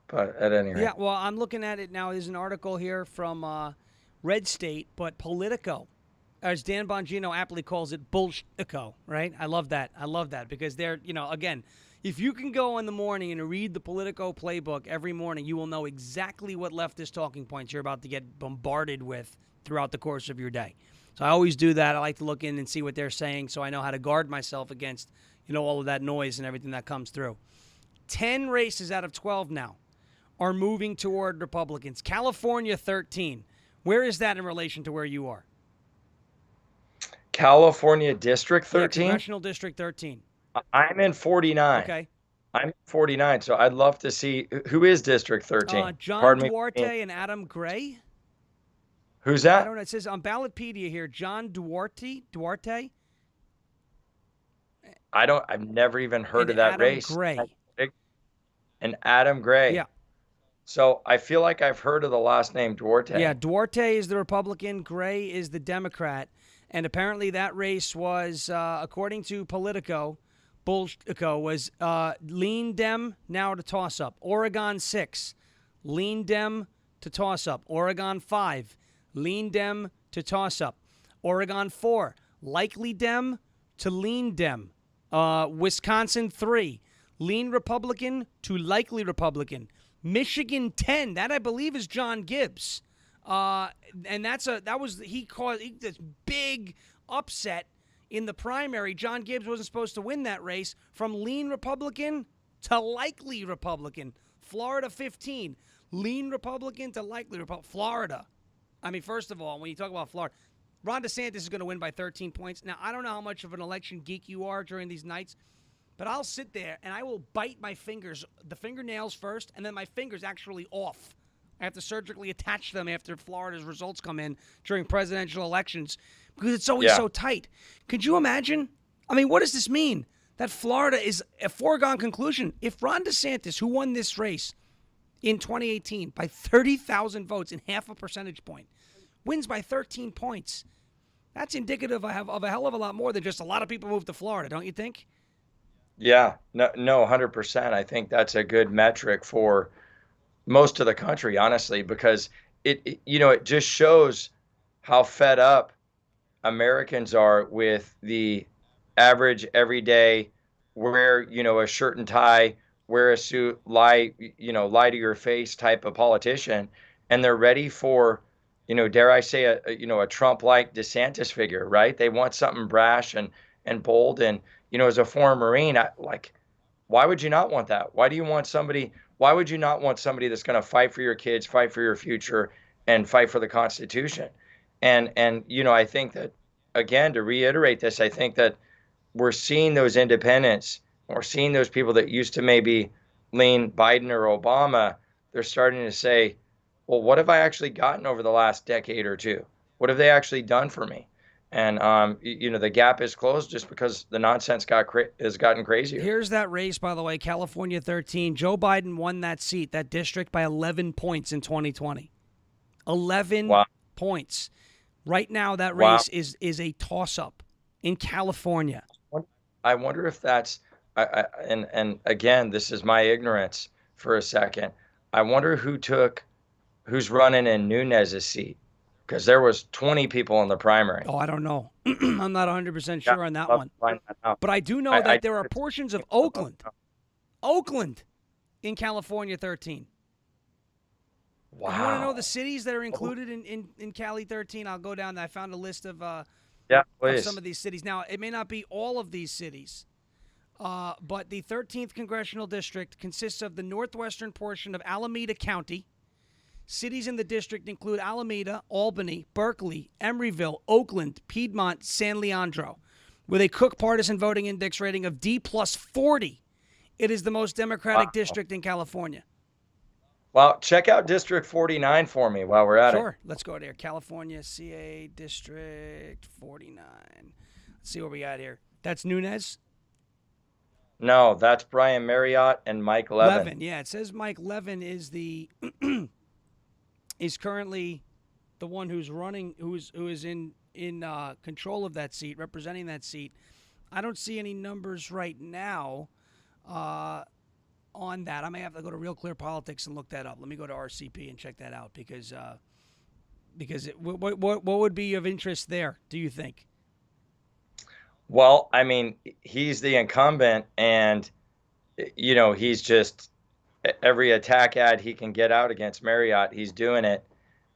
But at any rate. Yeah, well, I'm looking at it now. There's an article here from Red State, but Politico, as Dan Bongino aptly calls it, bullshitico, right? I love that because they're, again, if you can go in the morning and read the Politico playbook every morning, you will know exactly what leftist talking points you're about to get bombarded with throughout the course of your day. So I always do that. I like to look in and see what they're saying so I know how to guard myself against, all of that noise and everything that comes through. 10 races out of 12 now are moving toward Republicans. California, 13. Where is that in relation to where you are? California District Yeah, 13? Congressional District 13. I'm in 49. Okay. I'm 49, so I'd love to see who is District 13. John Pardon me. Duarte and Adam Gray. Who's I that? don't know. It says on Ballotpedia here, John Duarte. I've never even heard And of that Adam race. Gray. And Adam Gray. Yeah. So I feel like I've heard of the last name Duarte. Yeah, Duarte is the Republican, Gray is the Democrat. And apparently that race was, according to Politico, was lean Dem, now to toss-up. Oregon 6, lean Dem to toss-up. Oregon 5, lean Dem to toss-up. Oregon 4, likely Dem to lean Dem. Wisconsin 3, lean Republican to likely Republican. Michigan 10, that I believe is John Gibbs. And he caused this big upset in the primary. John Gibbs wasn't supposed to win that race, from lean Republican to likely Republican. Florida 15, lean Republican to likely Republican. Florida. I mean, first of all, when you talk about Florida, Ron DeSantis is going to win by 13 points. Now, I don't know how much of an election geek you are during these nights, but I'll sit there and I will bite my fingers, the fingernails first, and then my fingers actually off. I have to surgically attach them after Florida's results come in during presidential elections because it's always so tight. Could you imagine? I mean, what does this mean? That Florida is a foregone conclusion. If Ron DeSantis, who won this race in 2018 by 30,000 votes in half a percentage point, wins by 13 points, that's indicative of a hell of a lot more than just a lot of people move to Florida, don't you think? Yeah, no, 100%. I think that's a good metric for most of the country, honestly, because it just shows how fed up Americans are with the average, everyday, wear, a shirt and tie, wear a suit, lie to your face type of politician, and they're ready for, dare I say, a Trump-like DeSantis figure, right? They want something brash and bold, and as a former Marine, why would you not want that? Why would you not want somebody that's going to fight for your kids, fight for your future, and fight for the Constitution? And I think that, again, to reiterate this, I think that we're seeing those independents, we're seeing those people that used to maybe lean Biden or Obama. They're starting to say, well, what have I actually gotten over the last decade or two? What have they actually done for me? And the gap is closed just because the nonsense has gotten crazier. Here's that race, by the way, California 13. Joe Biden won that seat, that district, by 11 points in 2020. 11 points. Right now, that race is a toss-up in California. I wonder if that's, and again, this is my ignorance for a second. I wonder who's running in Nunes's seat. Because there was 20 people in the primary. Oh, I don't know. I'm not 100% sure on that one. Find that out. But I do know that there are portions of Oakland in California 13. Wow. You want to know the cities that are included in Cali 13? I'll go down. I found a list of of some of these cities. Now, it may not be all of these cities, but the 13th Congressional District consists of the northwestern portion of Alameda County. Cities in the district include Alameda, Albany, Berkeley, Emeryville, Oakland, Piedmont, San Leandro. With a Cook Partisan Voting Index rating of D plus 40, it is the most Democratic district in California. Well, check out District 49 for me while we're at it. Sure. Let's go there. California, CA, District 49. Let's see what we got here. That's Nunes? No, that's Brian Marriott and Mike Levin. Yeah, it says Mike Levin is the is currently the one who's running, who is in control of that seat, representing that seat. I don't see any numbers right now on that. I may have to go to Real Clear Politics and look that up. Let me go to RCP and check that out because what would be of interest there, do you think? Well, I mean, he's the incumbent, and he's just every attack ad he can get out against Marriott, he's doing it.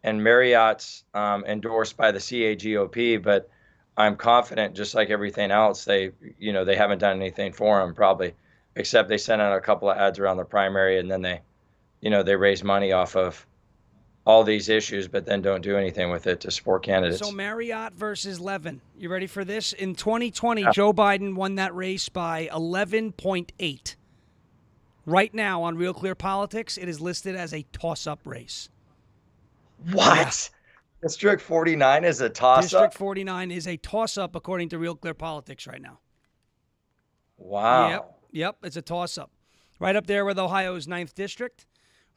And Marriott's endorsed by the CAGOP, but I'm confident, just like everything else, they haven't done anything for him probably, except they sent out a couple of ads around the primary, and then they raise money off of, all these issues, but then don't do anything with it to support So candidates. Marriott versus Levin. You ready for this? In 2020, Yeah. Joe Biden won that race by 11.8. Right now on Real Clear Politics, it is listed as a toss-up race. Yeah. What? District 49 is a District toss-up? 49 is a toss-up according to Real Clear Politics right now. Yep. Wow. Yep. It's a toss-up. Right up there with Ohio's 9th District.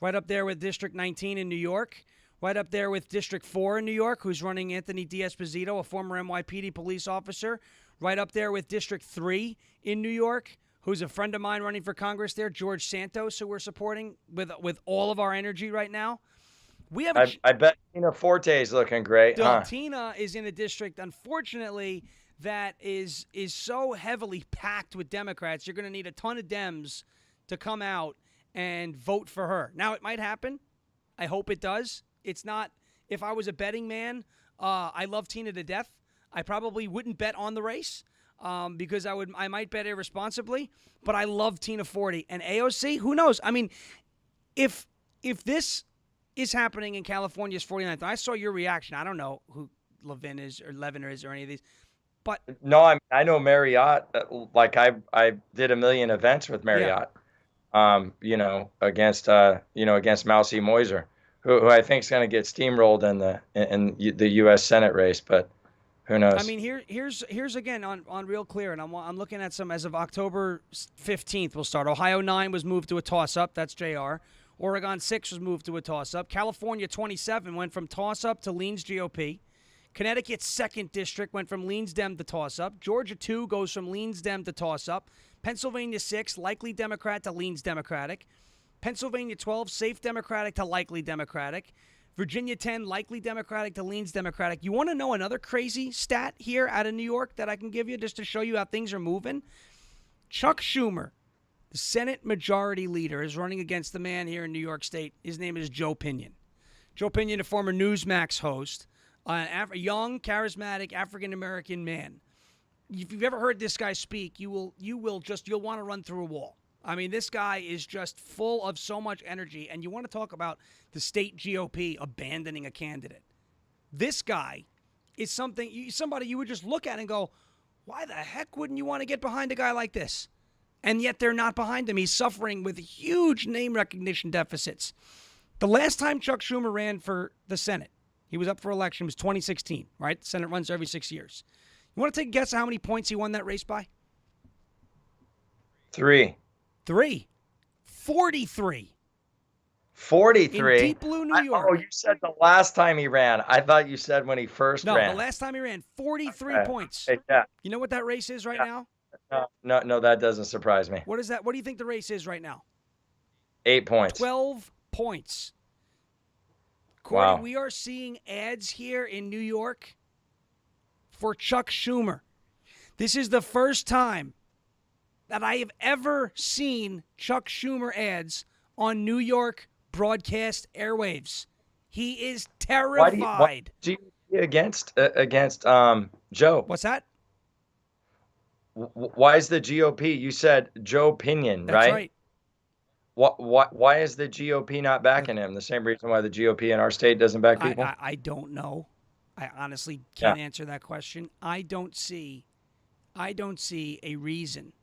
Right up there with District 19 in New York. Right up there with District 4 in New York, who's running Anthony D'Esposito, a former NYPD police officer. Right up there with District 3 in New York, who's a friend of mine running for Congress there, George Santos, who we're supporting with all of our energy right now. We have I bet Tina Forte's looking great, huh? Tina is in a district, unfortunately, that is so heavily packed with Democrats. You're going to need a ton of Dems to come out and vote for her. Now, it might happen. I hope it does. It's not. If I was a betting man, I love Tina to death. I probably wouldn't bet on the race because I might bet irresponsibly. But I love Tina Forte and AOC. Who knows? I mean, if this is happening in California's 49th. I saw your reaction. I don't know who Levin is or any of these, but No, I know Marriott. Like I did a million events with Marriott. Against Mousy Moiser, who I think is going to get steamrolled in the U.S. Senate race, but who knows? I mean, here's again on Real Clear, and I'm looking at some as of October 15th. We'll start. Ohio 9 was moved to a toss-up. That's JR. Oregon 6 was moved to a toss-up. California 27 went from toss-up to leans GOP. Connecticut's 2nd District went from leans Dem to toss-up. Georgia 2 goes from leans Dem to toss-up. Pennsylvania 6, likely Democrat to leans Democratic. Pennsylvania 12, safe Democratic to likely Democratic. Virginia 10, likely Democratic to leans Democratic. You want to know another crazy stat here out of New York that I can give you just to show you how things are moving? Chuck Schumer, the Senate Majority Leader, is running against the man here in New York State. His name is Joe Pinion. Joe Pinion, a former Newsmax host, a young, charismatic African-American man. If you've ever heard this guy speak, you'll want to run through a wall. I mean, this guy is just full of so much energy, and you want to talk about the state GOP abandoning a candidate. This guy is somebody you would just look at and go, why the heck wouldn't you want to get behind a guy like this? And yet they're not behind him. He's suffering with huge name recognition deficits. The last time Chuck Schumer ran for the Senate, he was up for election, was 2016, right? The Senate runs every 6 years. You want to take a guess at how many points he won that race by? 3. 43. 43. In deep blue New York. You said the last time he ran. I thought you said when he first ran. No, the last time he ran, 43 points. Yeah. You know what that race is right now? No, that doesn't surprise me. What is that? What do you think the race is right now? 8 points. 12 points. Cordie, Wow. we are seeing ads here in New York for Chuck Schumer. This is the first time that I have ever seen Chuck Schumer ads on New York broadcast airwaves. He is terrified. Why do you against Joe? What's that? Why is the GOP? You said Joe Pinion, That's right? Why is the GOP not backing him? The same reason why the GOP in our state doesn't back people? I don't know. I honestly can't answer that question. I don't see a reason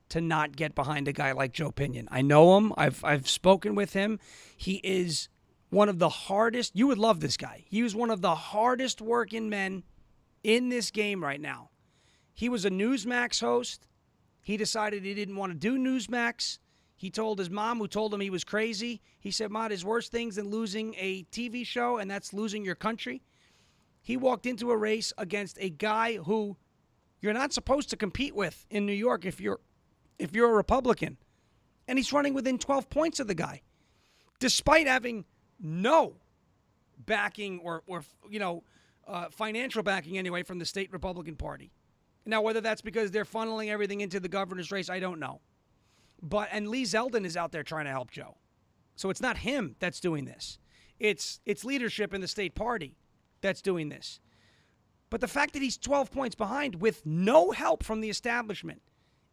to not get behind a guy like Joe Pinion. I know him. I've spoken with him. He is one of the hardest. You would love this guy. He was one of the hardest working men in this game right now. He was a Newsmax host. He decided he didn't want to do Newsmax. He told his mom, who told him he was crazy. He said, "Ma, there's worse things than losing a TV show, and that's losing your country." He walked into a race against a guy who you're not supposed to compete with in New York if you're a Republican. And he's running within 12 points of the guy, despite having no backing or financial backing anyway from the state Republican Party. Now, whether that's because they're funneling everything into the governor's race, I don't know. And Lee Zeldin is out there trying to help Joe. So it's not him that's doing this. It's leadership in the state party that's doing this. But the fact that he's 12 points behind with no help from the establishment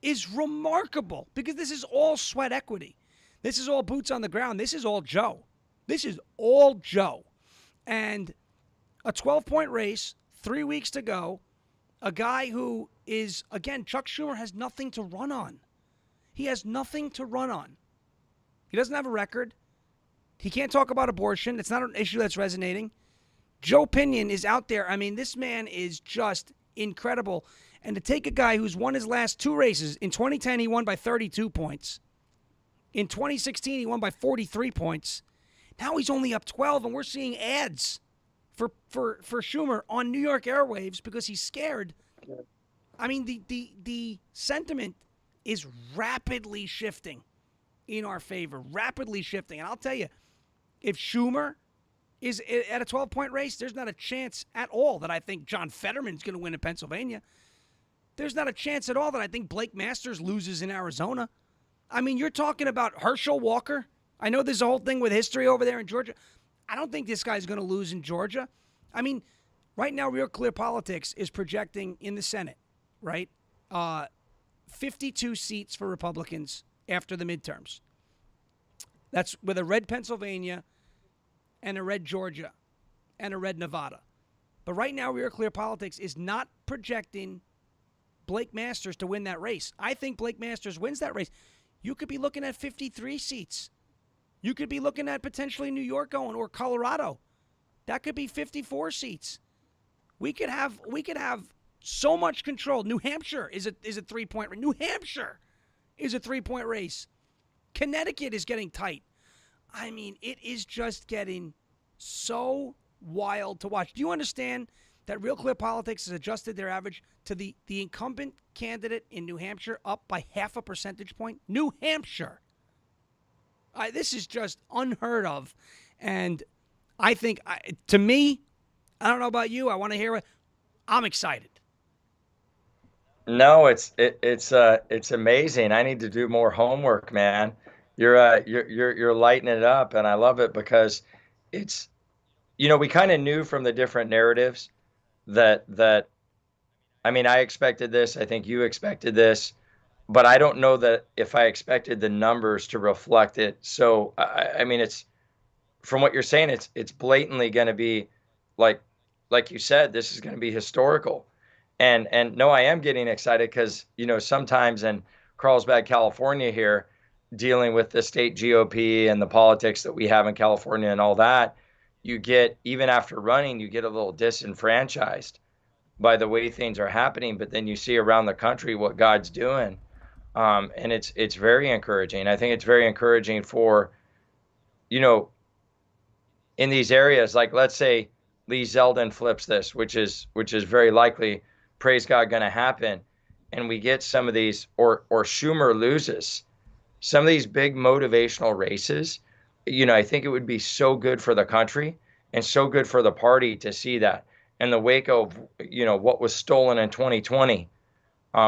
is remarkable, because this is all sweat equity. This is all boots on the ground. This is all Joe. This is all Joe. And a 12-point race, 3 weeks to go, a guy who is, again, Chuck Schumer has nothing to run on. He has nothing to run on. He doesn't have a record. He can't talk about abortion. It's not an issue that's resonating. Joe Pinion is out there. I mean, this man is just incredible. And to take a guy who's won his last 2 races, in 2010 he won by 32 points. In 2016 he won by 43 points. Now he's only up 12, and we're seeing ads for Schumer on New York airwaves because he's scared. I mean, the sentiment is rapidly shifting in our favor, rapidly shifting. And I'll tell you, if Schumer is at a 12-point race, there's not a chance at all that I think John Fetterman's going to win in Pennsylvania. There's not a chance at all that I think Blake Masters loses in Arizona. I mean, you're talking about Herschel Walker. I know there's a whole thing with history over there in Georgia. I don't think this guy's going to lose in Georgia. I mean, right now, Real Clear Politics is projecting in the Senate, right, 52 seats for Republicans after the midterms. That's with a red Pennsylvania and a red Georgia and a red Nevada. But right now, Real Clear Politics is not projecting Blake Masters to win that race. I think Blake Masters wins that race. You could be looking at 53 seats. You could be looking at potentially New York going, or Colorado. That could be 54 seats. We could have so much control. New Hampshire is a 3-point race. New Hampshire is a 3-point race. Connecticut is getting tight. I mean, it is just getting so wild to watch. Do you understand that Real Clear Politics has adjusted their average to the incumbent candidate in New Hampshire up by 0.5 percentage point? New Hampshire. This is just unheard of. And I think, to me, I don't know about you. I want to hear it. I'm excited. No, it's amazing. I need to do more homework, man. You're lighting it up, and I love it because it's, we kind of knew from the different narratives that I mean, I expected this. I think you expected this, but I don't know that if I expected the numbers to reflect it. So I mean, it's, from what you're saying, it's blatantly going to be like you said, this is going to be historical. And no, I am getting excited because, sometimes in Carlsbad, California here, dealing with the state GOP and the politics that we have in California and all that, you get, even after running, you get a little disenfranchised by the way things are happening. But then you see around the country what God's doing. And it's very encouraging. I think it's very encouraging for, in these areas, like let's say Lee Zeldin flips this, which is very likely, praise God, going to happen, and we get some of these, or Schumer loses some of these big motivational races. I think it would be so good for the country and so good for the party to see that in the wake of what was stolen in 2020,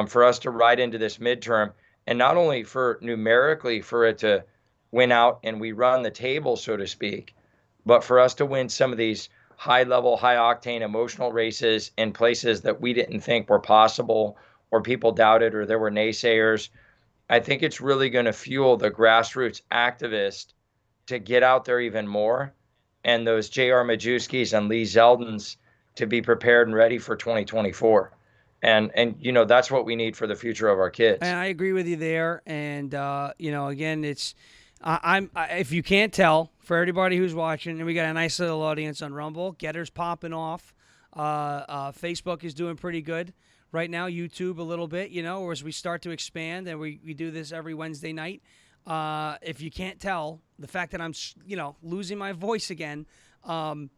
for us to ride into this midterm, and not only for numerically for it to win out and we run the table, so to speak, but for us to win some of these high-level, high-octane emotional races in places that we didn't think were possible, or people doubted, or there were naysayers. I think it's really going to fuel the grassroots activists to get out there even more, and those J.R. Majewskis and Lee Zeldins to be prepared and ready for 2024. And that's what we need for the future of our kids. And I agree with you there. And again, it's I'm if you can't tell, for everybody who's watching, and we got a nice little audience on Rumble. Getter's popping off. Facebook is doing pretty good right now. YouTube a little bit, or as we start to expand, and we do this every Wednesday night. If you can't tell, the fact that I'm losing my voice again, I'm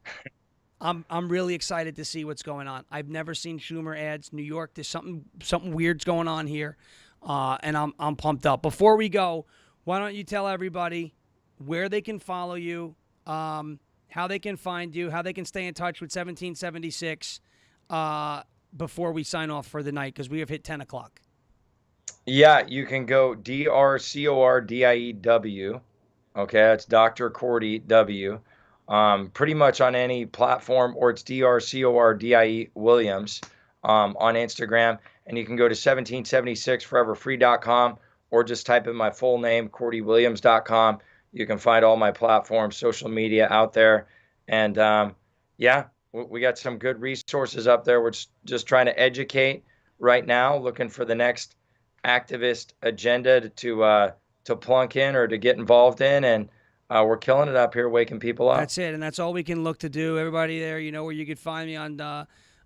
really excited to see what's going on. I've never seen Schumer ads. New York, there's something weird's going on here, and I'm pumped up. Before we go, why don't you tell everybody where they can follow you, how they can find you, how they can stay in touch with 1776 before we sign off for the night, because we have hit 10 o'clock. Yeah, you can go DrCordiew. Okay, that's Dr. Cordie W. Pretty much on any platform, or it's DrCordie Williams on Instagram. And you can go to 1776foreverfree.com, or just type in my full name, CordieWilliams.com. You can find all my platforms, social media out there. And Yeah, we got some good resources up there. We're just trying to educate right now, looking for the next activist agenda to plunk in or to get involved in, and we're killing it up here, waking people up. That's it, and that's all we can look to do. Everybody there, you know where you can find me on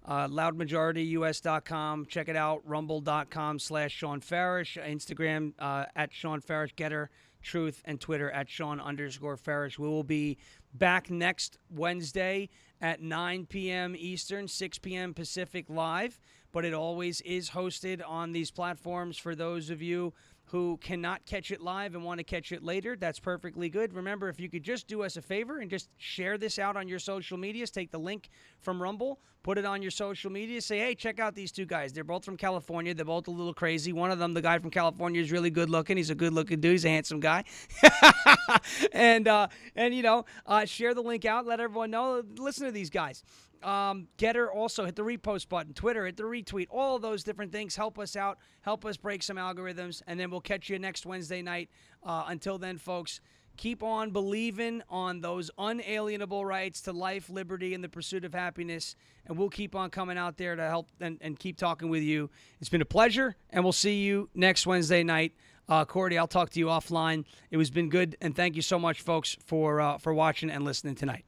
loudmajorityus.com. Check it out, rumble.com/Shawn Farash, Instagram at Shawn Farash, Getter, Truth, and Twitter at Shawn_Farash. We will be back next Wednesday at 9 p.m. Eastern, 6 p.m. Pacific live, but it always is hosted on these platforms for those of you who cannot catch it live and want to catch it later. That's perfectly good. Remember, if you could just do us a favor and just share this out on your social medias, take the link from Rumble, put it on your social media, say, hey, check out these two guys. They're both from California. They're both a little crazy. One of them, the guy from California, is really good looking. He's a good looking dude. He's a handsome guy. and share the link out. Let everyone know. Listen to these guys. Getter, also hit the repost button. Twitter, hit the retweet. All of those different things help us out, help us break some algorithms, and then we'll catch you next Wednesday night. Until then, folks, keep on believing on those unalienable rights to life, liberty, and the pursuit of happiness, and we'll keep on coming out there to help and keep talking with you. It's been a pleasure, and we'll see you next Wednesday night. Cordie, I'll talk to you offline. It has been good, and thank you so much, folks, for watching and listening tonight.